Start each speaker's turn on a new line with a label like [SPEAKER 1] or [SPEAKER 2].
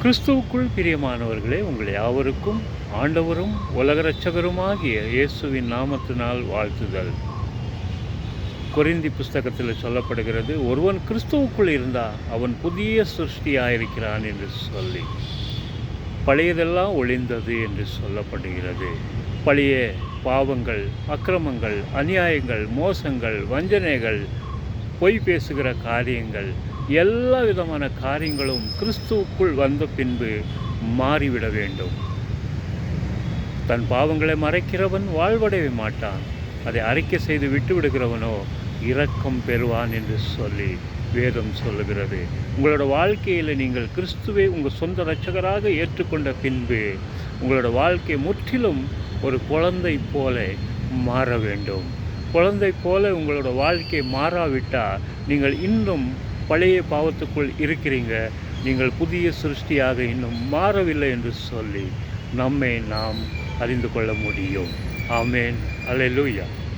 [SPEAKER 1] கிறிஸ்துவுக்குள் பிரியமானவர்களே, உங்கள் யாவருக்கும் ஆண்டவரும் உலக இரட்சகருமாகிய இயேசுவின் நாமத்தினால் வாழ்த்துதல். கொரிந்தி புஸ்தகத்தில் சொல்லப்படுகிறது, ஒருவன் கிறிஸ்துவுக்குள் இருந்தால் அவன் புதிய சிருஷ்டியாயிருக்கிறான் என்று சொல்லி, பழையதெல்லாம் ஒழிந்தது என்று சொல்லப்படுகிறது. பழைய பாவங்கள், அக்கிரமங்கள், அநியாயங்கள், மோசங்கள், வஞ்சனைகள், பொய் பேசுகிற காரியங்கள், எல்லா விதமான காரியங்களும் கிறிஸ்துவுக்குள் வந்த பின்பு மாறிவிட வேண்டும். தன் பாவங்களை மறைக்கிறவன் வாழ்வடைய மாட்டான், அதை அறிக்கை செய்து விட்டு விடுகிறவனோ இரக்கம் பெறுவான் என்று சொல்லி வேதம் சொல்லுகிறது. உங்களோட வாழ்க்கையில் நீங்கள் கிறிஸ்துவை உங்கள் சொந்த இரட்சகராக ஏற்றுக்கொண்ட பின்பு உங்களோட வாழ்க்கை முற்றிலும் ஒரு குழந்தை போல மாற வேண்டும். குழந்தை போல உங்களோட வாழ்க்கை மாறாவிட்டால் நீங்கள் இன்னும் பழைய பாவத்துக்குள் இருக்கிறீங்க, நீங்கள் புதிய சிருஷ்டியாக இன்னும் மாறவில்லை என்று சொல்லி நாம் அறிந்து கொள்ள முடியும். ஆமேன். அல்லேலூயா.